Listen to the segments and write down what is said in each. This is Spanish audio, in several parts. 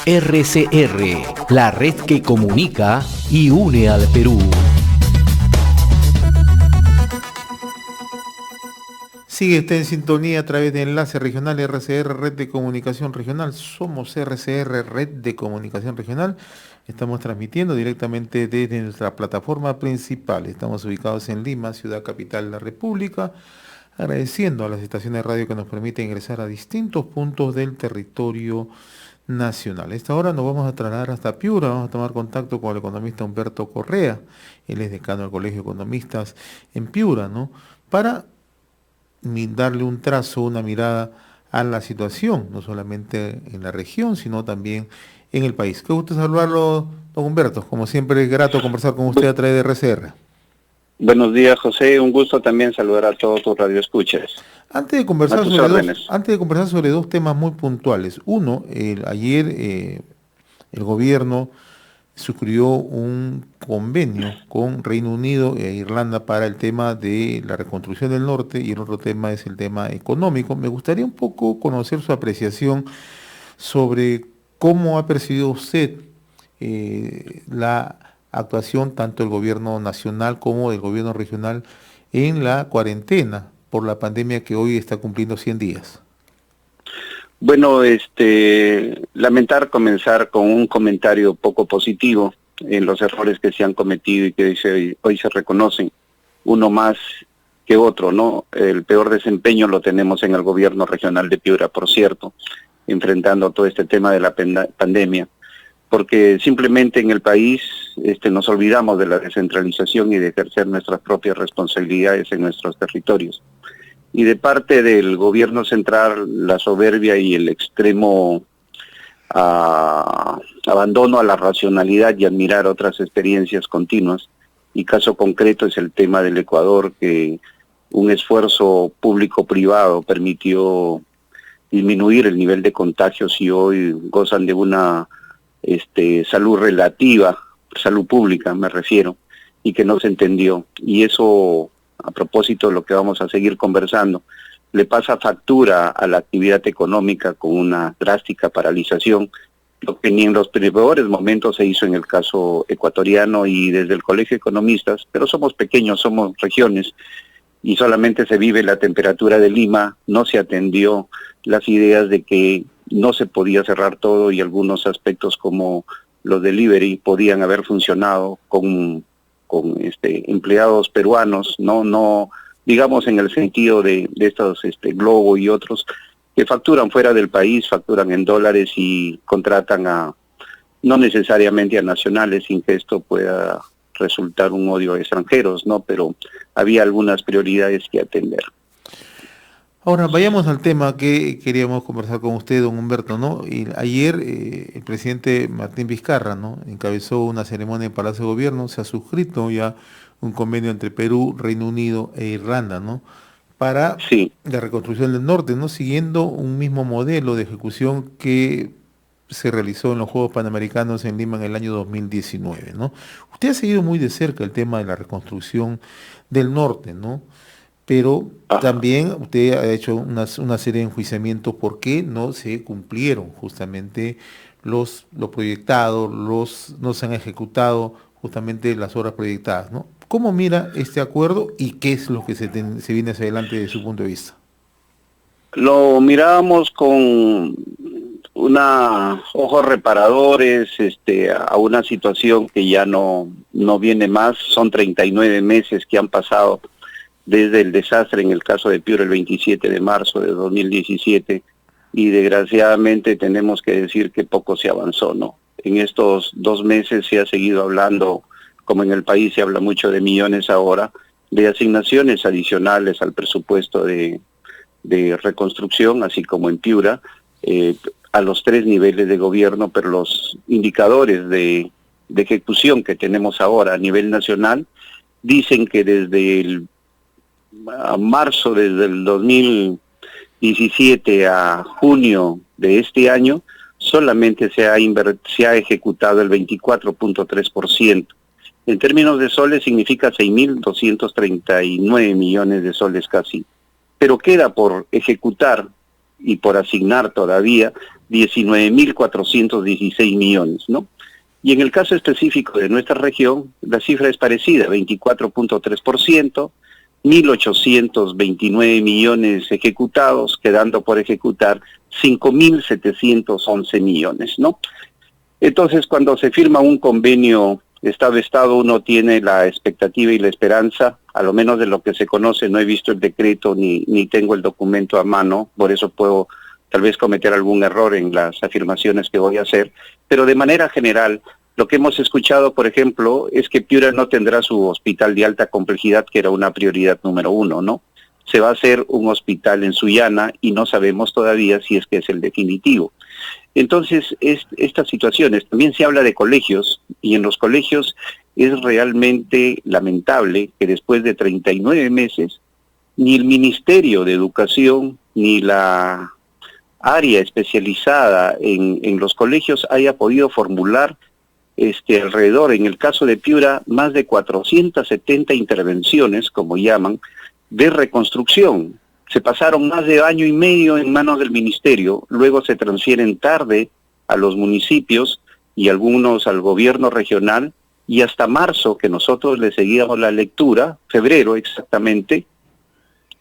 RCR, la red que comunica y une al Perú. Sigue usted en sintonía a través de Enlace Regional RCR, Red de Comunicación Regional. Somos RCR, Red de Comunicación Regional. Estamos transmitiendo directamente desde nuestra plataforma principal. Estamos ubicados en Lima, ciudad capital de la República, agradeciendo a las estaciones de radio que nos permiten ingresar a distintos puntos del territorio nacional. A esta hora nos vamos a trasladar hasta Piura, vamos a tomar contacto con el economista Humberto Correa, él es decano del Colegio de Economistas en Piura, ¿no? Para darle un trazo, una mirada a la situación, no solamente en la región, sino también en el país. Qué gusto saludarlo, don Humberto. Como siempre, es grato conversar con usted a través de RCR. Buenos días, José. Un gusto también saludar a todos tus radioescuchas. Antes de conversar sobre dos temas muy puntuales. Uno, ayer el gobierno suscribió un convenio con Reino Unido e Irlanda para el tema de la reconstrucción del norte, y el otro tema es el tema económico. Me gustaría un poco conocer su apreciación sobre cómo ha percibido usted la actuación tanto del gobierno nacional como del gobierno regional en la cuarentena por la pandemia que hoy está cumpliendo 100 días. Bueno, lamentar comenzar con un comentario poco positivo en los errores que se han cometido y que hoy se reconocen, uno más que otro, ¿no? El peor desempeño lo tenemos en el gobierno regional de Piura, por cierto, enfrentando todo este tema de la pandemia, porque simplemente en el país nos olvidamos de la descentralización y de ejercer nuestras propias responsabilidades en nuestros territorios. Y de parte del gobierno central, la soberbia y el extremo abandono a la racionalidad y admirar otras experiencias continuas. Y caso concreto es el tema del Ecuador, que un esfuerzo público-privado permitió disminuir el nivel de contagios y hoy gozan de una salud relativa, salud pública me refiero, y que no se entendió. Y eso, a propósito de lo que vamos a seguir conversando, le pasa factura a la actividad económica con una drástica paralización, lo que ni en los peores momentos se hizo en el caso ecuatoriano. Y desde el Colegio de Economistas, pero somos pequeños, somos regiones, y solamente se vive la temperatura de Lima, no se atendió las ideas de que no se podía cerrar todo y algunos aspectos como los delivery podían haber funcionado con empleados peruanos, no digamos en el sentido de estos Globo y otros que facturan fuera del país, facturan en dólares y contratan no necesariamente a nacionales, sin que esto pueda resultar un odio a extranjeros, ¿no? Pero había algunas prioridades que atender. Ahora, vayamos al tema que queríamos conversar con usted, don Humberto, ¿no? Y ayer el presidente Martín Vizcarra, ¿no?, encabezó una ceremonia en Palacio de Gobierno, se ha suscrito ya un convenio entre Perú, Reino Unido e Irlanda, ¿no?, para la reconstrucción del norte, ¿no?, siguiendo un mismo modelo de ejecución que se realizó en los Juegos Panamericanos en Lima en el año 2019, ¿no? Usted ha seguido muy de cerca el tema de la reconstrucción del norte, ¿no?, pero también usted ha hecho una serie de enjuiciamientos por qué no se cumplieron justamente los proyectados, no se han ejecutado justamente las obras proyectadas, ¿no? ¿Cómo mira este acuerdo y qué es lo que se viene hacia adelante desde su punto de vista? Lo mirábamos con ojos reparadores a una situación que ya no viene más. Son 39 meses que han pasado desde el desastre en el caso de Piura el 27 de marzo de 2017, y desgraciadamente tenemos que decir que poco se avanzó, ¿no? En estos 2 meses se ha seguido hablando, como en el país se habla mucho de millones ahora, de asignaciones adicionales al presupuesto de reconstrucción, así como en Piura, a los 3 niveles de gobierno, pero los indicadores de ejecución que tenemos ahora a nivel nacional dicen que desde marzo del 2017 a junio de este año, solamente se ha ejecutado el 24.3%. En términos de soles significa 6.239 millones de soles casi. Pero queda por ejecutar y por asignar todavía 19.416 millones, ¿no? Y en el caso específico de nuestra región, la cifra es parecida, 24.3%, 1.829 millones ejecutados, quedando por ejecutar 5.711 millones, ¿no? Entonces, cuando se firma un convenio Estado-Estado, uno tiene la expectativa y la esperanza, a lo menos de lo que se conoce, no he visto el decreto ni tengo el documento a mano, por eso puedo tal vez cometer algún error en las afirmaciones que voy a hacer, pero de manera general, lo que hemos escuchado, por ejemplo, es que Piura no tendrá su hospital de alta complejidad, que era una prioridad número 1, ¿no? Se va a hacer un hospital en Sullana y no sabemos todavía si es que es el definitivo. Entonces, estas situaciones, también se habla de colegios, y en los colegios es realmente lamentable que después de 39 meses, ni el Ministerio de Educación, ni la área especializada en los colegios haya podido formular alrededor, en el caso de Piura, más de 470 intervenciones, como llaman, de reconstrucción. Se pasaron más de año y medio en manos del ministerio, luego se transfieren tarde a los municipios y algunos al gobierno regional, y hasta marzo, que nosotros le seguíamos la lectura, febrero exactamente,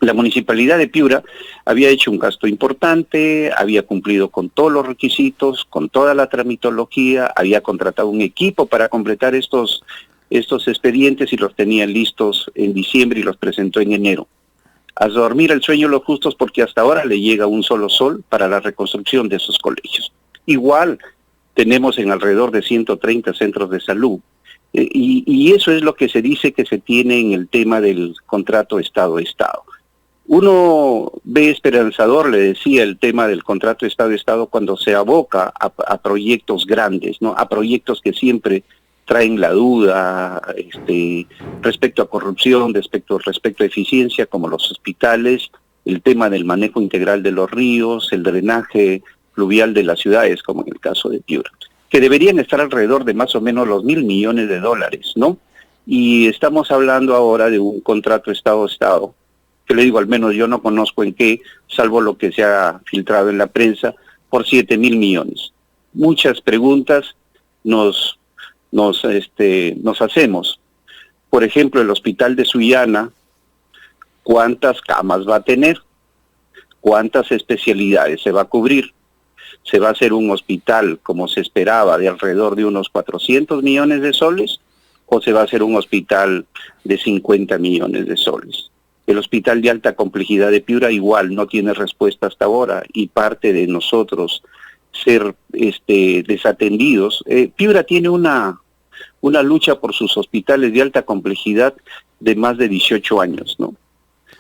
la Municipalidad de Piura había hecho un gasto importante, había cumplido con todos los requisitos, con toda la tramitología, había contratado un equipo para completar estos expedientes y los tenían listos en diciembre y los presentó en enero. A dormir el sueño los justos, porque hasta ahora le llega un solo sol para la reconstrucción de esos colegios. Igual tenemos en alrededor de 130 centros de salud, y eso es lo que se dice que se tiene en el tema del contrato Estado-Estado. Uno ve esperanzador, le decía, el tema del contrato Estado-Estado cuando se aboca a proyectos grandes, ¿no? A proyectos que siempre traen la duda respecto a corrupción, respecto a eficiencia, como los hospitales, el tema del manejo integral de los ríos, el drenaje fluvial de las ciudades, como en el caso de Piura, que deberían estar alrededor de más o menos los $1.000 millones, ¿no? Y estamos hablando ahora de un contrato Estado-Estado, que le digo, al menos yo no conozco en qué, salvo lo que se ha filtrado en la prensa, por 7.000 millones. Muchas preguntas nos hacemos. Por ejemplo, el hospital de Sullana, ¿cuántas camas va a tener? ¿Cuántas especialidades se va a cubrir? ¿Se va a hacer un hospital, como se esperaba, de alrededor de unos 400 millones de soles? ¿O se va a hacer un hospital de 50 millones de soles? El hospital de alta complejidad de Piura igual no tiene respuesta hasta ahora, y parte de nosotros ser desatendidos. Piura tiene una lucha por sus hospitales de alta complejidad de más de 18 años, ¿no?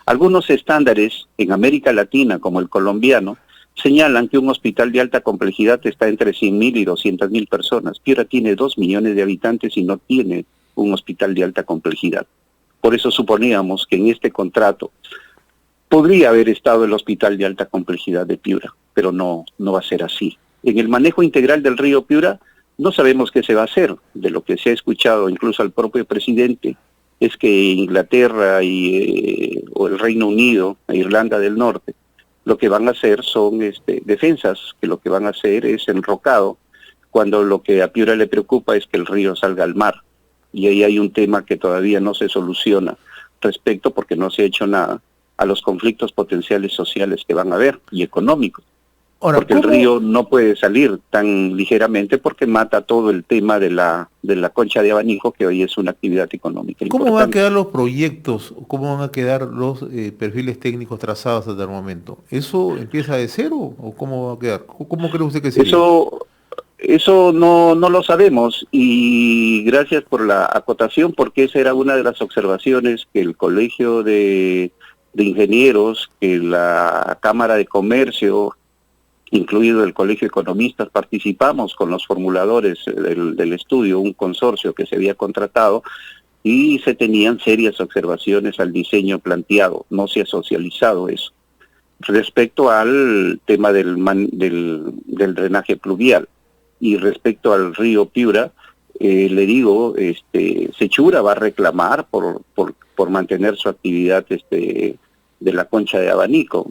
Algunos estándares en América Latina, como el colombiano, señalan que un hospital de alta complejidad está entre 100.000 y 200.000 personas. Piura tiene 2 millones de habitantes y no tiene un hospital de alta complejidad. Por eso suponíamos que en este contrato podría haber estado el hospital de alta complejidad de Piura, pero no va a ser así. En el manejo integral del río Piura no sabemos qué se va a hacer. De lo que se ha escuchado incluso al propio presidente es que Inglaterra o el Reino Unido e Irlanda del Norte lo que van a hacer son defensas, que lo que van a hacer es enrocado, cuando lo que a Piura le preocupa es que el río salga al mar. Y ahí hay un tema que todavía no se soluciona respecto, porque no se ha hecho nada, a los conflictos potenciales sociales que van a haber y económicos. Ahora, porque el río no puede salir tan ligeramente porque mata todo el tema de la concha de abanico, que hoy es una actividad económica importante. ¿Cómo van a quedar los proyectos? ¿Cómo van a quedar los perfiles técnicos trazados hasta el momento? ¿Eso empieza de cero o cómo va a quedar? ¿Cómo cree usted que sería? Eso no lo sabemos, y gracias por la acotación, porque esa era una de las observaciones que el Colegio de Ingenieros, que la Cámara de Comercio, incluido el Colegio de Economistas, participamos con los formuladores del estudio, un consorcio que se había contratado, y se tenían serias observaciones al diseño planteado. No se ha socializado eso. Respecto al tema del drenaje pluvial y respecto al río Piura, le digo, Sechura va a reclamar por mantener su actividad de la concha de abanico,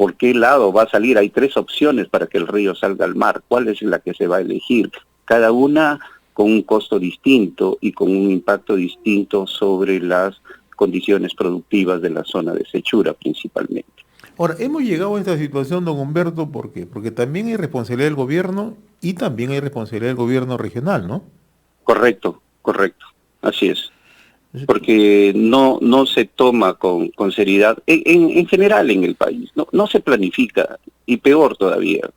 por qué lado va a salir. Hay 3 opciones para que el río salga al mar. ¿Cuál es la que se va a elegir? Cada una con un costo distinto y con un impacto distinto sobre las condiciones productivas de la zona de Sechura principalmente. Ahora, hemos llegado a esta situación, don Humberto, ¿por qué? Porque también hay responsabilidad del gobierno y también hay responsabilidad del gobierno regional, ¿no? Correcto, así es. Porque no se toma con seriedad, en general en el país, no se planifica, y peor todavía,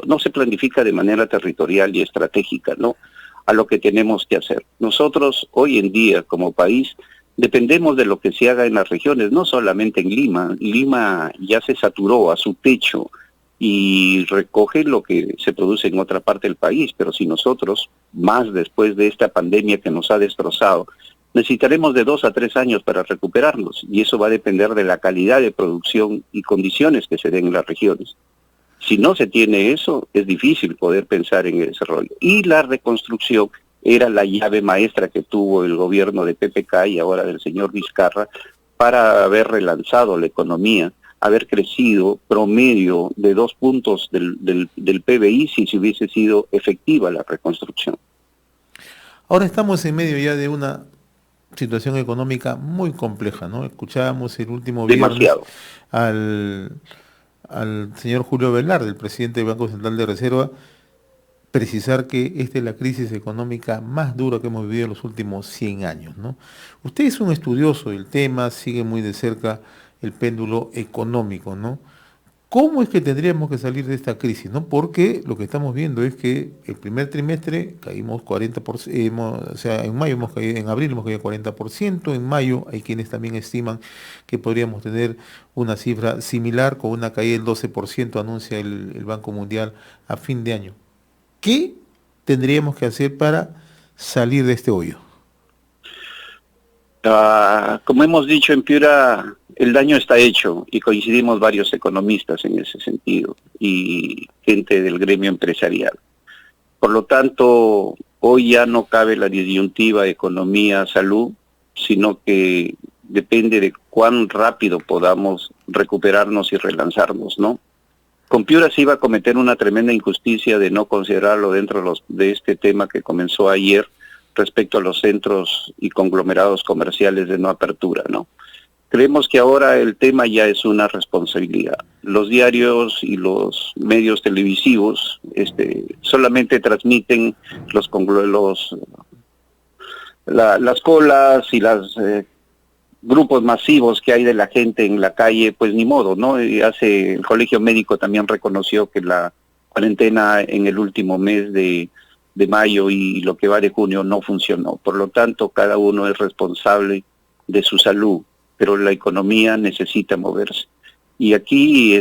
no se planifica de manera territorial y estratégica, ¿no?, a lo que tenemos que hacer. Nosotros hoy en día como país dependemos de lo que se haga en las regiones, no solamente en Lima. Lima ya se saturó a su techo y recoge lo que se produce en otra parte del país, pero si nosotros, más después de esta pandemia que nos ha destrozado, necesitaremos de 2 a 3 años para recuperarnos, y eso va a depender de la calidad de producción y condiciones que se den en las regiones. Si no se tiene eso, es difícil poder pensar en el desarrollo. Y la reconstrucción era la llave maestra que tuvo el gobierno de PPK y ahora del señor Vizcarra para haber relanzado la economía, haber crecido promedio de 2 puntos del PBI si se hubiese sido efectiva la reconstrucción. Ahora estamos en medio ya de una situación económica muy compleja, ¿no? Escuchábamos el último viernes al señor Julio Velarde, el presidente del Banco Central de Reserva, precisar que esta es la crisis económica más dura que hemos vivido en los últimos 100 años, ¿no? Usted es un estudioso del tema, sigue muy de cerca el péndulo económico, ¿no? ¿Cómo es que tendríamos que salir de esta crisis, ¿no? Porque lo que estamos viendo es que el primer trimestre caímos 40%, o sea, en mayo en abril hemos caído 40%, en mayo hay quienes también estiman que podríamos tener una cifra similar con una caída del 12%, anuncia el Banco Mundial a fin de año. ¿Qué tendríamos que hacer para salir de este hoyo? Como hemos dicho en Piura, el daño está hecho y coincidimos varios economistas en ese sentido y gente del gremio empresarial. Por lo tanto, hoy ya no cabe la disyuntiva economía-salud, sino que depende de cuán rápido podamos recuperarnos y relanzarnos, ¿no? Con Piura se iba a cometer una tremenda injusticia de no considerarlo dentro de este tema que comenzó ayer respecto a los centros y conglomerados comerciales de no apertura, ¿no? Creemos que ahora el tema ya es una responsabilidad. Los diarios y los medios televisivos solamente transmiten las colas y los grupos masivos que hay de la gente en la calle, pues ni modo, ¿no? El Colegio Médico también reconoció que la cuarentena en el último mes de mayo y lo que va de junio no funcionó. Por lo tanto, cada uno es responsable de su salud, pero la economía necesita moverse. Y aquí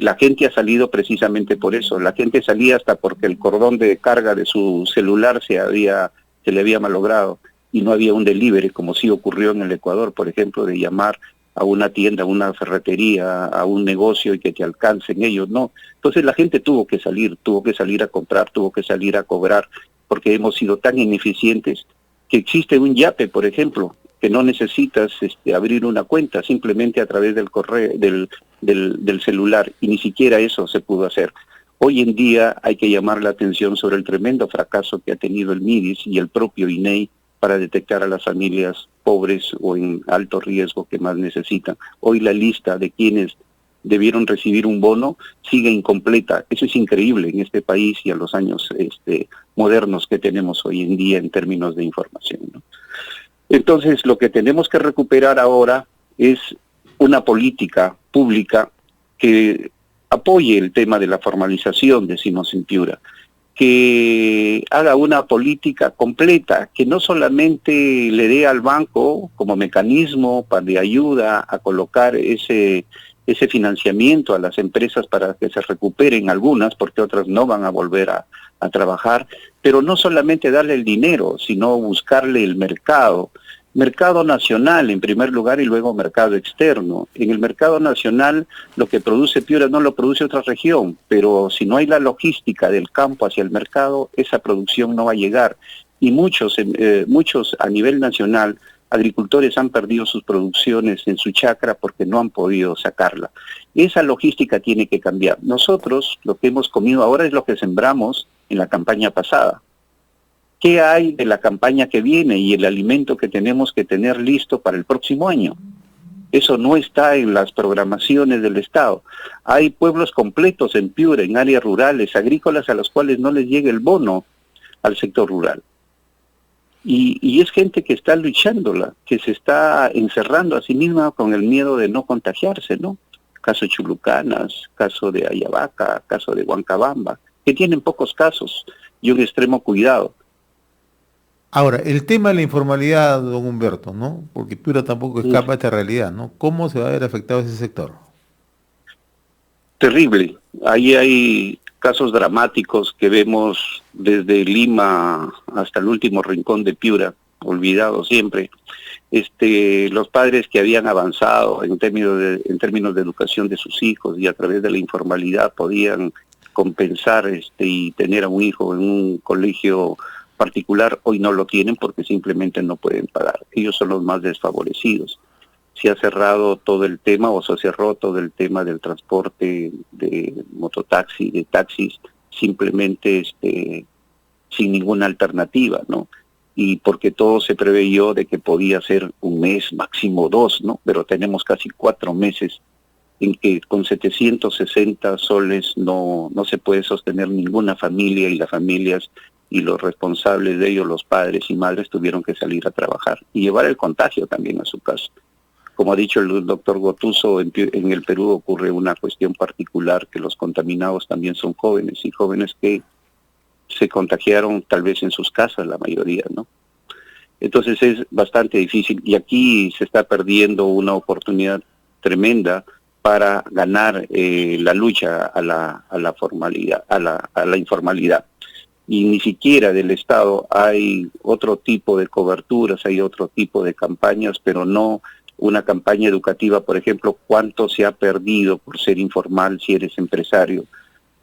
la gente ha salido precisamente por eso. La gente salía hasta porque el cordón de carga de su celular se le había malogrado y no había un delivery, como sí ocurrió en el Ecuador, por ejemplo, de llamar a una tienda, a una ferretería, a un negocio y que te alcancen ellos, no. Entonces la gente tuvo que salir a comprar, tuvo que salir a cobrar, porque hemos sido tan ineficientes que existe un yape, por ejemplo, que no necesitas abrir una cuenta, simplemente a través del correo, del celular, y ni siquiera eso se pudo hacer. Hoy en día hay que llamar la atención sobre el tremendo fracaso que ha tenido el MIDIS y el propio INEI para detectar a las familias pobres o en alto riesgo que más necesitan. Hoy la lista de quienes debieron recibir un bono sigue incompleta. Eso es increíble en este país y a los años modernos que tenemos hoy en día en términos de información, ¿no? Entonces, lo que tenemos que recuperar ahora es una política pública que apoye el tema de la formalización, decimos en Piura, que haga una política completa, que no solamente le dé al banco como mecanismo de ayuda a colocar ese financiamiento a las empresas para que se recuperen algunas, porque otras no van a volver a trabajar, pero no solamente darle el dinero, sino buscarle el mercado nacional en primer lugar y luego mercado externo. En el mercado nacional lo que produce Piura no lo produce otra región, pero si no hay la logística del campo hacia el mercado, esa producción no va a llegar. Y muchos a nivel nacional agricultores han perdido sus producciones en su chacra porque no han podido sacarla. Esa logística tiene que cambiar. Nosotros lo que hemos comido ahora es lo que sembramos en la campaña pasada. ¿Qué hay de la campaña que viene y el alimento que tenemos que tener listo para el próximo año? Eso no está en las programaciones del Estado. Hay pueblos completos en Piura, en áreas rurales, agrícolas, a los cuales no les llega el bono al sector rural. Y es gente que está luchándola, que se está encerrando a sí misma con el miedo de no contagiarse, ¿no? Caso de Chulucanas, caso de Ayabaca, caso de Huancabamba, que tienen pocos casos y un extremo cuidado. Ahora, el tema de la informalidad, don Humberto, ¿no? Porque Piura tampoco escapa de esta realidad, ¿no? ¿Cómo se va a ver afectado ese sector? Terrible. Ahí hay casos dramáticos que vemos desde Lima hasta el último rincón de Piura, olvidado siempre. Los padres que habían avanzado en términos de educación de sus hijos y a través de la informalidad podían compensar y tener a un hijo en un colegio particular, hoy no lo tienen porque simplemente no pueden pagar. Ellos son los más desfavorecidos. Se ha cerrado todo el tema, o se cerró todo el tema del transporte de mototaxi, de taxis, simplemente sin ninguna alternativa, ¿no? Y porque todo se preveyó de que podía ser un mes, máximo 2, ¿no? Pero tenemos casi 4 meses en que con 760 soles no se puede sostener ninguna familia, y las familias y los responsables de ello, los padres y madres, tuvieron que salir a trabajar y llevar el contagio también a su casa. Como ha dicho el doctor Gotuso, en el Perú ocurre una cuestión particular, que los contaminados también son jóvenes, y jóvenes que se contagiaron tal vez en sus casas, la mayoría, ¿no? Entonces es bastante difícil, y aquí se está perdiendo una oportunidad tremenda para ganar la lucha a la formalidad, a la informalidad. Y ni siquiera del Estado hay otro tipo de coberturas, hay otro tipo de campañas, pero no una campaña educativa. Por ejemplo, cuánto se ha perdido por ser informal si eres empresario,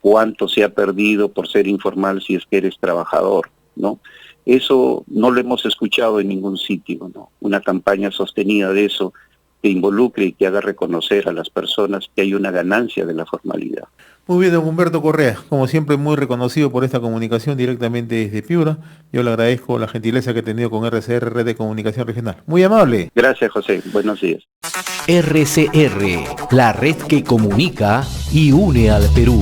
cuánto se ha perdido por ser informal si es que eres trabajador, ¿no? Eso no lo hemos escuchado en ningún sitio, ¿no? Una campaña sostenida de eso, que involucre y que haga reconocer a las personas que hay una ganancia de la formalidad. Muy bien, don Humberto Correa, como siempre muy reconocido por esta comunicación directamente desde Piura. Yo le agradezco la gentileza que ha tenido con RCR, Red de Comunicación Regional. Muy amable. Gracias, José. Buenos días. RCR, la red que comunica y une al Perú.